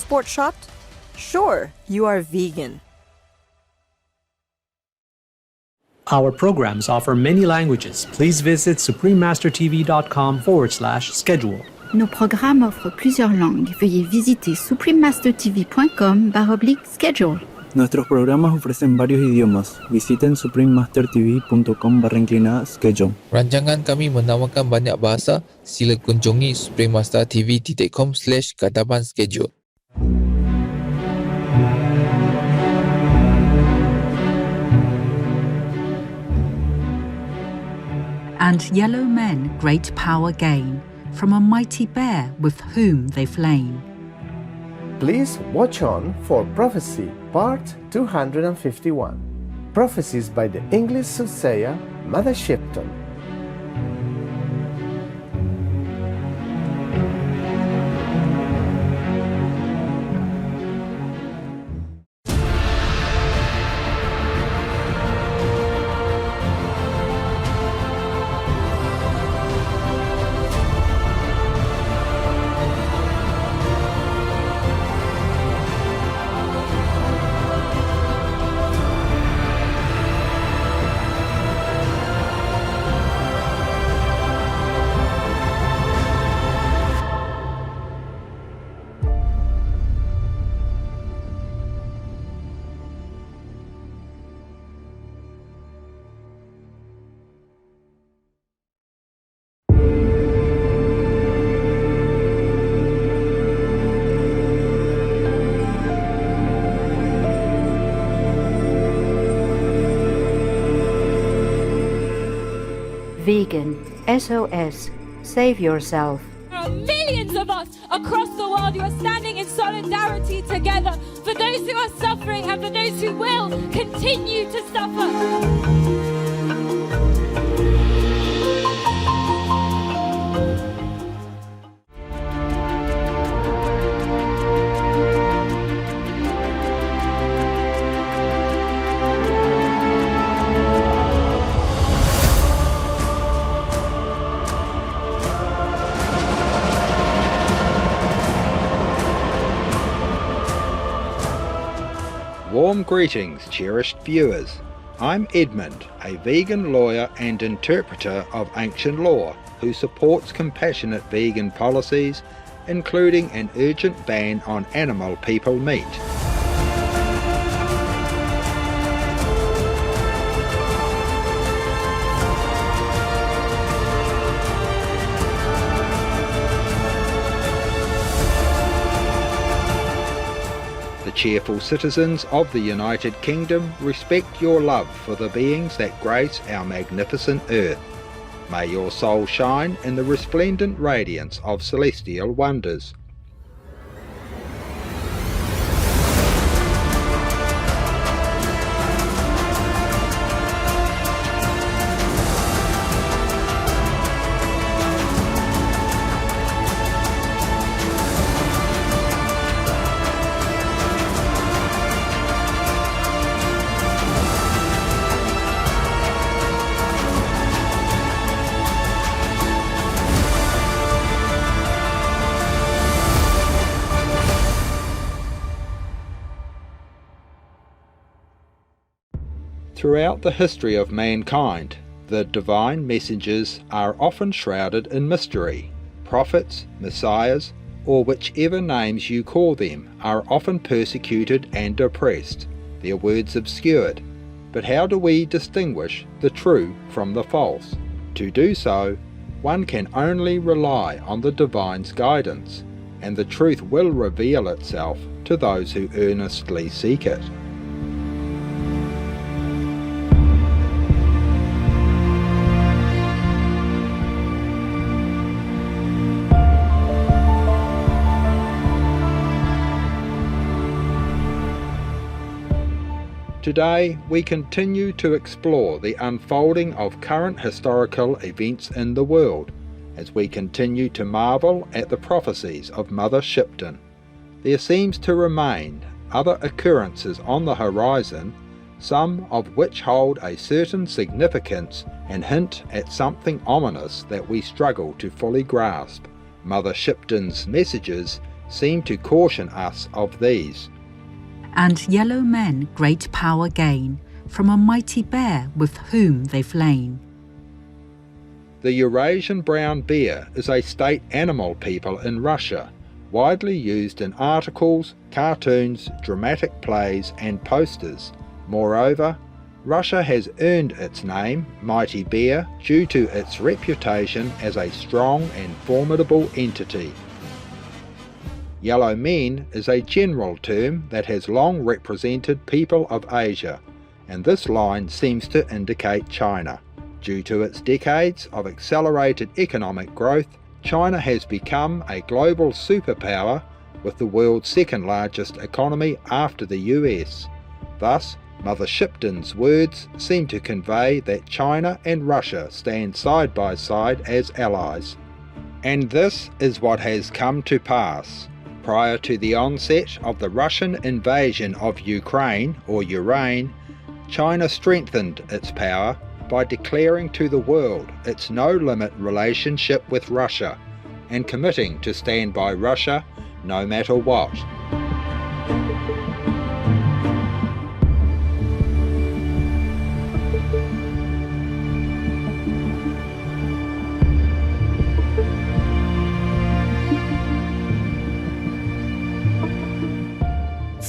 passport shot? Sure, you are vegan. Our programs offer many languages. Please visit suprememastertv.com/schedule. Nos programmes offrent plusieurs langues. Veuillez visiter suprememastertv.com/schedule. Nuestros programas ofrecen varios idiomas. Visiten suprememastertv.com/schedule. Rancangan kami menawarkan banyak bahasa. Sila kunjungi suprememastertv.com/schedule. And yellow men great power gain from a mighty bear with whom they've lain. Please watch on for Prophecy, Part 251. Prophecies by the English soothsayer, Mother Shipton. Vegan, SOS, save yourself. There are millions of us across the world who are standing in solidarity together for those who are suffering and for those who will continue to suffer. Warm greetings, cherished viewers. I'm Edmund, a vegan lawyer and interpreter of ancient law who supports compassionate vegan policies, including an urgent ban on animal people meat. The cheerful citizens of the United Kingdom respect your love for the beings that grace our magnificent earth. May your soul shine in the resplendent radiance of celestial wonders. Throughout the history of mankind, the divine messengers are often shrouded in mystery. Prophets, messiahs, or whichever names you call them, are often persecuted and oppressed, their words obscured. But how do we distinguish the true from the false? To do so, one can only rely on the divine's guidance, and the truth will reveal itself to those who earnestly seek it. Today, we continue to explore the unfolding of current historical events in the world, as we continue to marvel at the prophecies of Mother Shipton. There seems to remain other occurrences on the horizon, some of which hold a certain significance and hint at something ominous that we struggle to fully grasp. Mother Shipton's messages seem to caution us of these. And yellow men great power gain from a mighty bear with whom they've lain. The Eurasian brown bear is a state animal people in Russia, widely used in articles, cartoons, dramatic plays and posters. Moreover, Russia has earned its name, Mighty Bear, due to its reputation as a strong and formidable entity. Yellow men is a general term that has long represented people of Asia, and this line seems to indicate China. Due to its decades of accelerated economic growth, China has become a global superpower with the world's second largest economy after the US. Thus, Mother Shipton's words seem to convey that China and Russia stand side by side as allies. And this is what has come to pass. Prior to the onset of the Russian invasion of Ukraine or Ukraine, China strengthened its power by declaring to the world its no-limit relationship with Russia and committing to stand by Russia no matter what.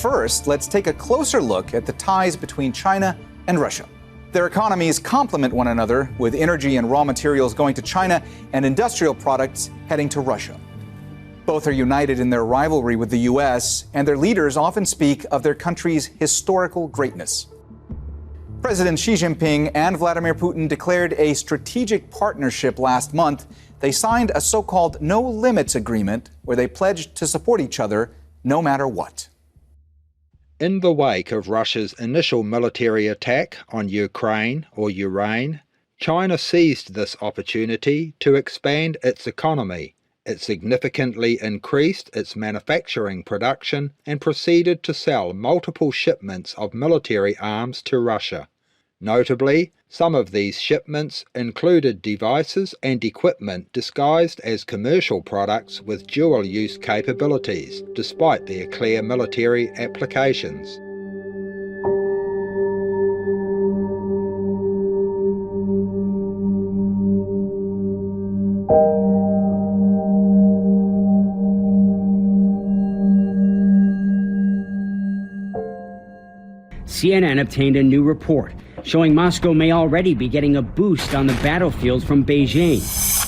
First, let's take a closer look at the ties between China and Russia. Their economies complement one another, with energy and raw materials going to China and industrial products heading to Russia. Both are united in their rivalry with the US, and their leaders often speak of their country's historical greatness. President Xi Jinping and Vladimir Putin declared a strategic partnership last month. They signed a so-called no limits agreement where they pledged to support each other no matter what. In the wake of Russia's initial military attack on Ukraine or Ukraine, China seized this opportunity to expand its economy. It significantly increased its manufacturing production and proceeded to sell multiple shipments of military arms to Russia. Notably, some of these shipments included devices and equipment disguised as commercial products with dual-use capabilities, despite their clear military applications. CNN obtained a new report showing Moscow may already be getting a boost on the battlefield from Beijing.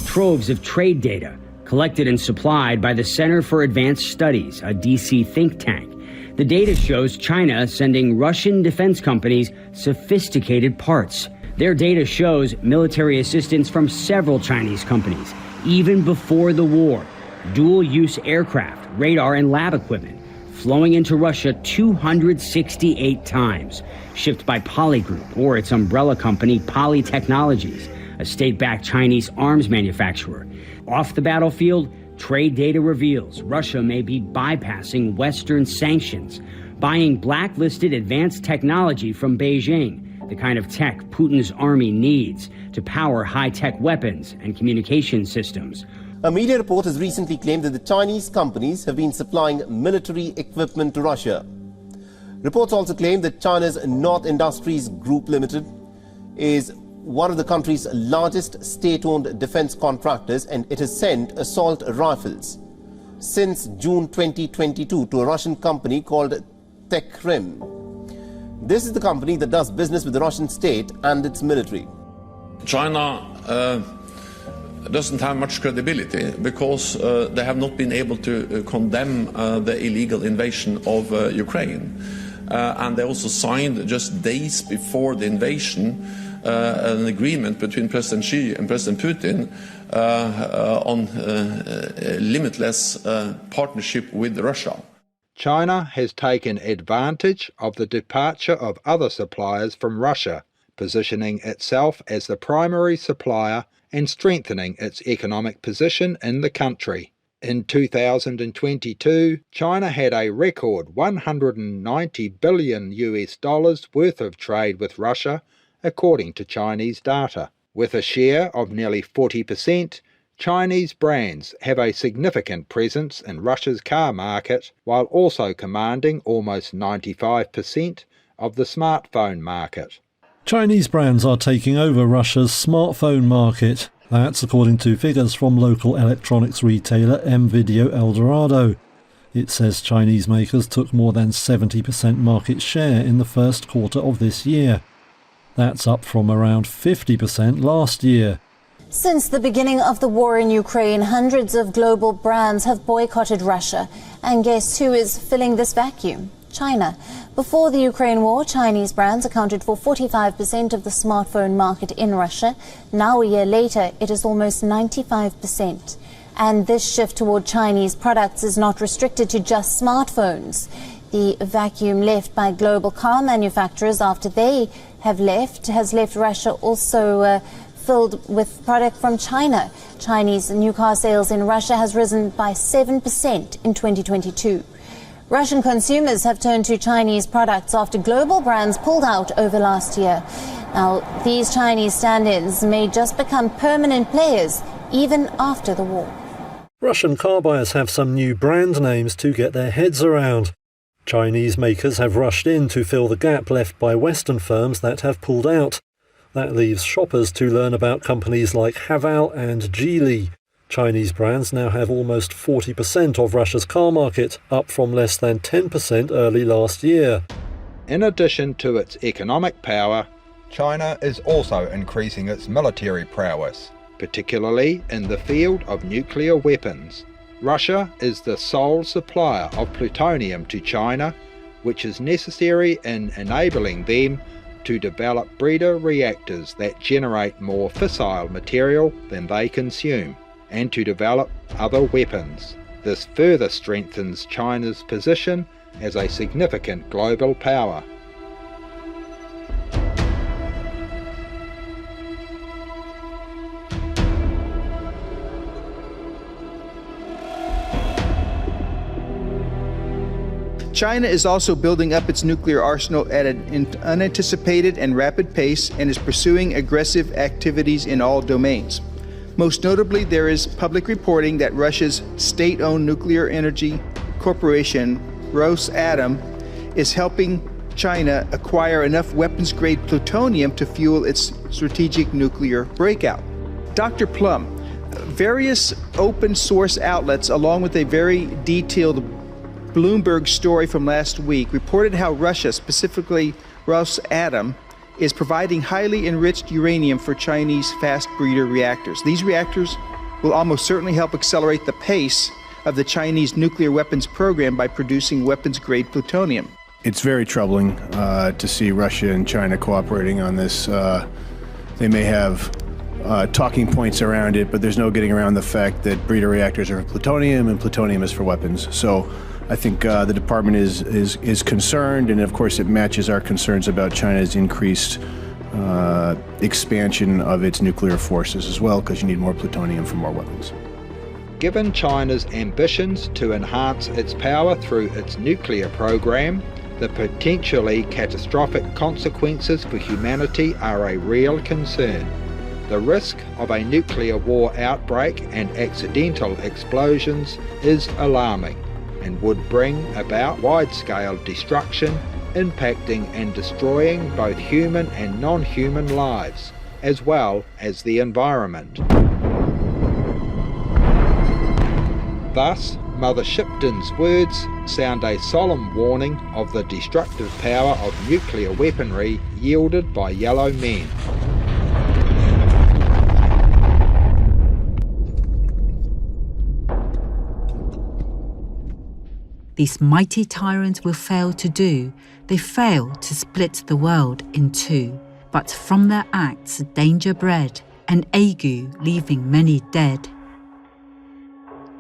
Troves of trade data collected and supplied by the Center for Advanced Studies, a DC think tank. The data shows China sending Russian defense companies sophisticated parts. Their data shows military assistance from several Chinese companies, even before the war. Dual-use aircraft, radar, and lab equipment flowing into Russia 268 times, shipped by Poly Group or its umbrella company Poly Technologies, a state-backed Chinese arms manufacturer. Off the battlefield, trade data reveals Russia may be bypassing Western sanctions, buying blacklisted advanced technology from Beijing, the kind of tech Putin's army needs to power high-tech weapons and communication systems. A media report has recently claimed that the Chinese companies have been supplying military equipment to Russia. Reports also claim that China's North Industries Group Limited is one of the country's largest state-owned defense contractors, and it has sent assault rifles since June 2022 to a Russian company called Techrim. This is the company that does business with the Russian state and its military. China doesn't have much credibility because they have not been able to condemn the illegal invasion of Ukraine. And they also signed, just days before the invasion, an agreement between President Xi and President Putin on limitless partnership with Russia. China has taken advantage of the departure of other suppliers from Russia, positioning itself as the primary supplier and strengthening its economic position in the country. In 2022, China had a record $190 billion worth of trade with Russia, according to Chinese data. With a share of nearly 40%, Chinese brands have a significant presence in Russia's car market, while also commanding almost 95% of the smartphone market. Chinese brands are taking over Russia's smartphone market. That's according to figures from local electronics retailer M-Video Eldorado. It says Chinese makers took more than 70% market share in the first quarter of this year. That's up from around 50% last year. Since the beginning of the war in Ukraine, hundreds of global brands have boycotted Russia. And guess who is filling this vacuum? China. Before the Ukraine war, Chinese brands accounted for 45% of the smartphone market in Russia. Now, a year later, it is almost 95%. And this shift toward Chinese products is not restricted to just smartphones. The vacuum left by global car manufacturers after they have left has left Russia also filled with product from China. Chinese new car sales in Russia has risen by 7% in 2022. Russian consumers have turned to Chinese products after global brands pulled out over last year. Now, these Chinese stand-ins may just become permanent players even after the war. Russian car buyers have some new brand names to get their heads around. Chinese makers have rushed in to fill the gap left by Western firms that have pulled out. That leaves shoppers to learn about companies like Haval and Geely. Chinese brands now have almost 40% of Russia's car market, up from less than 10% early last year. In addition to its economic power, China is also increasing its military prowess, particularly in the field of nuclear weapons. Russia is the sole supplier of plutonium to China, which is necessary in enabling them to develop breeder reactors that generate more fissile material than they consume, and to develop other weapons. This further strengthens China's position as a significant global power. China is also building up its nuclear arsenal at an unanticipated and rapid pace and is pursuing aggressive activities in all domains. Most notably, there is public reporting that Russia's state-owned nuclear energy corporation, Rosatom, is helping China acquire enough weapons-grade plutonium to fuel its strategic nuclear breakout. Dr. Plum, various open-source outlets, along with a very detailed Bloomberg story from last week, reported how Russia, specifically Rosatom, is providing highly enriched uranium for Chinese fast breeder reactors. These reactors will almost certainly help accelerate the pace of the Chinese nuclear weapons program by producing weapons-grade plutonium. It's very troubling to see Russia and China cooperating on this. They may have talking points around it, but there's no getting around the fact that breeder reactors are for plutonium and plutonium is for weapons. So I think the department is concerned, and of course it matches our concerns about China's increased expansion of its nuclear forces as well, because you need more plutonium for more weapons. Given China's ambitions to enhance its power through its nuclear program, the potentially catastrophic consequences for humanity are a real concern. The risk of a nuclear war outbreak and accidental explosions is alarming, and would bring about wide-scale destruction, impacting and destroying both human and non-human lives, as well as the environment. Thus, Mother Shipton's words sound a solemn warning of the destructive power of nuclear weaponry wielded by yellow men. These mighty tyrants will fail to do. They fail to split the world in two. But from their acts danger bred, and ague leaving many dead.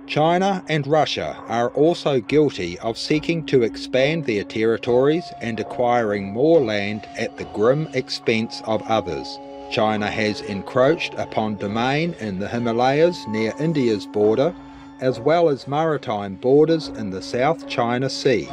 China and Russia are also guilty of seeking to expand their territories and acquiring more land at the grim expense of others. China has encroached upon domain in the Himalayas near India's border, as well as maritime borders in the South China Sea.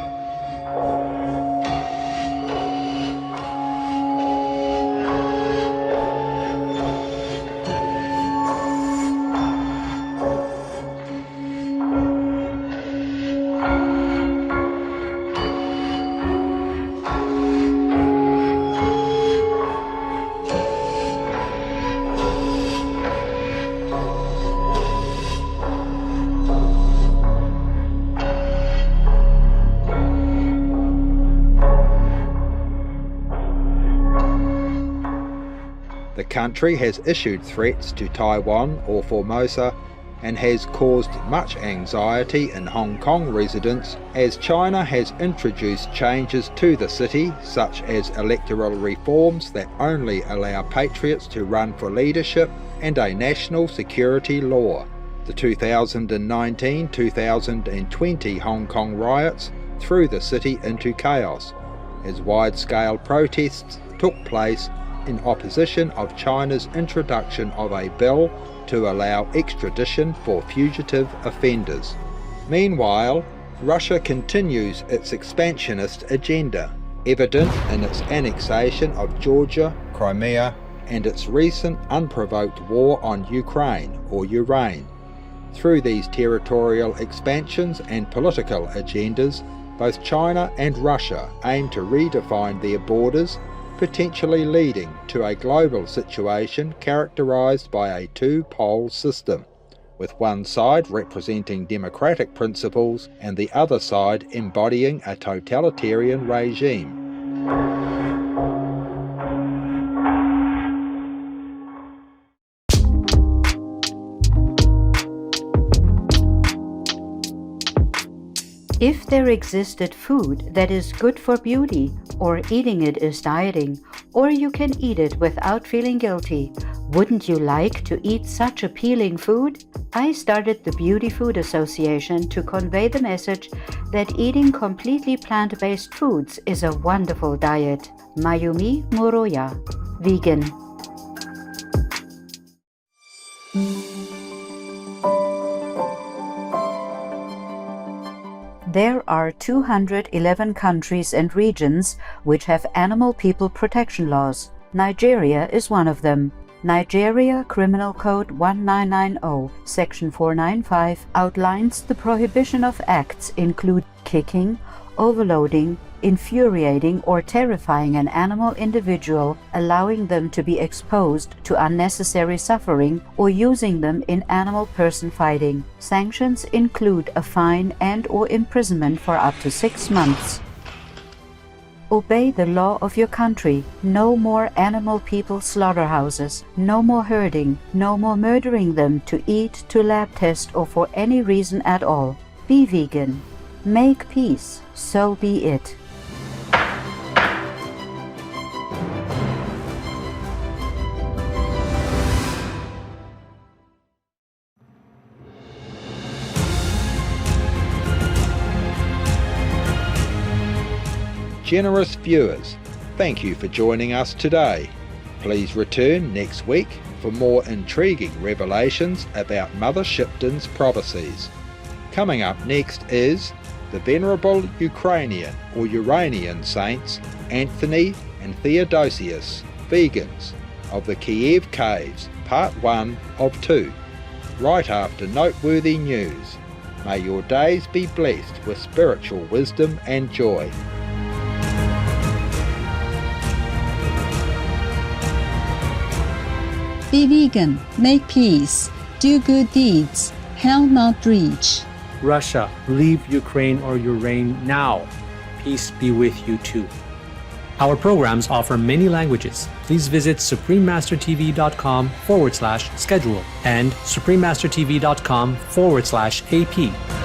The country has issued threats to Taiwan or Formosa and has caused much anxiety in Hong Kong residents as China has introduced changes to the city, such as electoral reforms that only allow patriots to run for leadership and a national security law. The 2019-2020 Hong Kong riots threw the city into chaos as wide-scale protests took place in opposition of China's introduction of a bill to allow extradition for fugitive offenders. Meanwhile, Russia continues its expansionist agenda, evident in its annexation of Georgia, Crimea, and its recent unprovoked war on Ukraine or Ukraine. Through these territorial expansions and political agendas, both China and Russia aim to redefine their borders, potentially leading to a global situation characterized by a two-pole system, with one side representing democratic principles and the other side embodying a totalitarian regime. If there existed food that is good for beauty, or eating it is dieting, or you can eat it without feeling guilty, wouldn't you like to eat such appealing food? I started the Beauty Food Association to convey the message that eating completely plant-based foods is a wonderful diet. Mayumi Muroya, vegan. There are 211 countries and regions which have animal people protection laws. Nigeria is one of them. Nigeria Criminal Code 1990, Section 495 outlines the prohibition of acts include kicking, overloading, infuriating or terrifying an animal individual, allowing them to be exposed to unnecessary suffering, or using them in animal-person fighting. Sanctions include a fine and/or imprisonment for up to 6 months. Obey the law of your country. No more animal people slaughterhouses. No more herding. No more murdering them to eat, to lab test, or for any reason at all. Be vegan. Make peace. So be it. Generous viewers, thank you for joining us today. Please return next week for more intriguing revelations about Mother Shipton's prophecies. Coming up next is the venerable Ukrainian or Uranian saints Anthony and Theodosius, vegans, of the Kiev Caves, Part 1 of 2, right after noteworthy news. May your days be blessed with spiritual wisdom and joy. Be vegan, make peace, do good deeds, hell not reach. Russia, leave Ukraine or your reign now. Peace be with you too. Our programs offer many languages. Please visit suprememastertv.com/schedule and suprememastertv.com/AP.